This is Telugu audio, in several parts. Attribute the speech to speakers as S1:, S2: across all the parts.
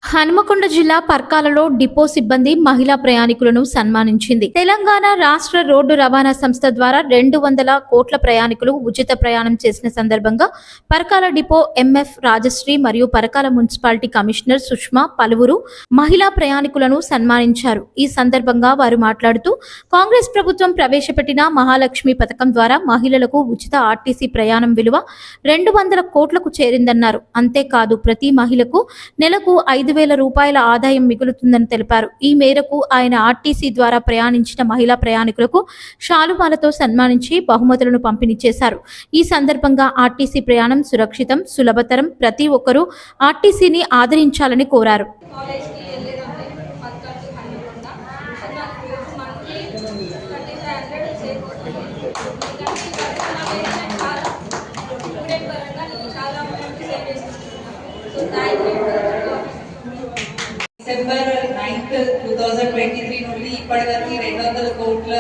S1: హనుమకొండ జిల్లా పర్కాలలో డిపో సిబ్బంది మహిళా ప్రయాణికులను సన్మానించింది. తెలంగాణ రాష్ట్ర రోడ్డు రవాణా సంస్థ ద్వారా 200 కోట్ల ప్రయాణికులు ఉచిత ప్రయాణం చేసిన సందర్భంగా పర్కాల డిపో ఎంఎఫ్ రాజశ్రీ మరియు పర్కాల మున్సిపాలిటీ కమిషనర్ సుష్మా పలువురు మహిళా ప్రయాణికులను సన్మానించారు. ఈ సందర్భంగా వారు మాట్లాడుతూ కాంగ్రెస్ ప్రభుత్వం ప్రవేశపెట్టిన మహాలక్ష్మి పథకం ద్వారా మహిళలకు ఉచిత ఆర్టీసీ ప్రయాణం విలువ 200 కోట్లకు చేరిందన్నారు. అంతేకాదు ప్రతి మహిళకు నెలకు 5,000 రూపాయల ఆదాయం మిగులుతుందని తెలిపారు. ఈ మేరకు ఆయన ఆర్టీసీ ద్వారా ప్రయాణించిన మహిళా ప్రయాణికులకు శాలువాలతో సన్మానించి బహుమతులను పంపిణీ చేశారు. ఈ సందర్భంగా ఆర్టీసీ ప్రయాణం సురక్షితం, సులభతరం, ప్రతి ఒక్కరూ ఆర్టీసీని ఆదరించాలని కోరారు.
S2: డిసెంబర్ 9, 2023 నుండి ఇప్పటి వరకు 200 కోట్ల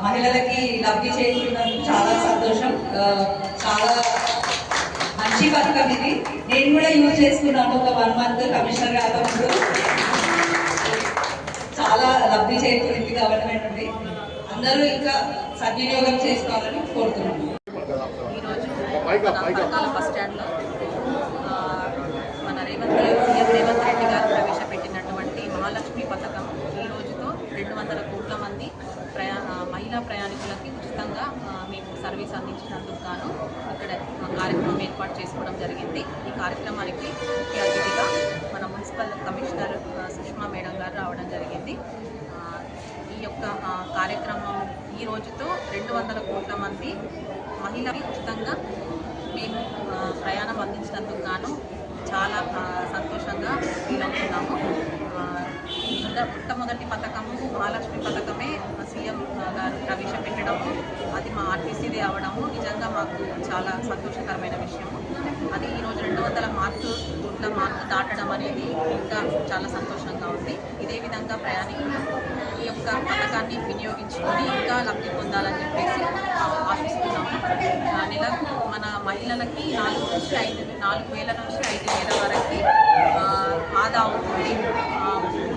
S2: మహిళలకి లబ్ధి చేస్తున్నందుకు చాలా సంతోషం. చాలా మంచి పథకం ఇది. నేను కూడా యూజ్ చేసుకున్నాను ఒక 1 మంత్ కమిషనర్ కాకముందు. చాలా లబ్ధి చేకూరింది గవర్నమెంట్ నుండి. అందరూ ఇంకా సద్వినియోగం చేసుకోవాలని కోరుతున్నాను.
S3: బస్ స్టాండ్లో మన సీఎం రేవంత్ రెడ్డి గారు ప్రవేశపెట్టినటువంటి మహాలక్ష్మి పథకం ఈ రోజుతో 200 కోట్ల మంది మహిళా ప్రయాణికులకి ఉచితంగా మేము సర్వీస్ అందించినందుకు గాను ఇక్కడ కార్యక్రమం ఏర్పాటు చేసుకోవడం జరిగింది. ఈ కార్యక్రమానికి ముఖ్య అతిథిగా మన మున్సిపల్ కమిషనర్ సుష్మా మేడం గారు రావడం జరిగింది. ఈ యొక్క కార్యక్రమం ఈ రోజుతో 200 కోట్ల మంది మహిళలకి ఉచితంగా మేము ప్రయాణం అందించినందుకు గాను చాలా సంతోషంగా ఫీల్ అవుతున్నాము. మొట్టమొదటి పథకము మహాలక్ష్మి పథకమే సీఎం గారు ప్రవేశపెట్టడము, అది మా ఆర్టీసీది అవడము నిజంగా మాకు చాలా సంతోషకరమైన విషయము. అది ఈరోజు 200 కోట్ల మార్కు దాటడం అనేది ఇంకా చాలా సంతోషంగా ఉంది. ఇదే విధంగా ప్రయాణికులు ఈ యొక్క పథకాన్ని వినియోగించుకొని ఇంకా లబ్ధి పొందాలని చెప్పేసి ఆశిస్తున్నాము. నెలకు మన మహిళలకి 4,000 నుంచి 5,000 వరకు ఆదా అవుతుంది.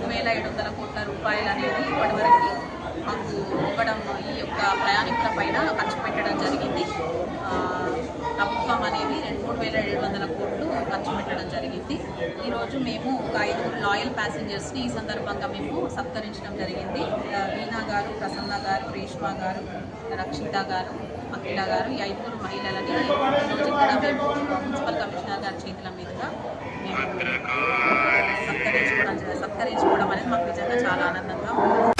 S3: 3,700 కోట్ల రూపాయలు అనేది ఇప్పటివరకు మాకు ఇవ్వడం, ఈ యొక్క ప్రయాణికుల పైన ఖర్చు పెట్టడం జరిగింది. ప్రభుత్వం అనేది 3,700 కోట్లు ఖర్చు పెట్టడం జరిగింది. ఈరోజు మేము ఒక 5 లాయల్ ప్యాసింజర్స్ని ఈ సందర్భంగా మేము సత్కరించడం జరిగింది. వీణా గారు, ప్రసన్న గారు, రేష్మా గారు, రక్షిత గారు, అఖిల గారు, ఈ 5 మహిళలని ఈరోజు ఇక్కడ మేము మున్సిపల్ కమిషనర్ గారి చేతుల మీదుగా మేము సత్కరించుకోవడం అనేది మాకు నిజంగా చాలా ఆనందంగా ఉంది.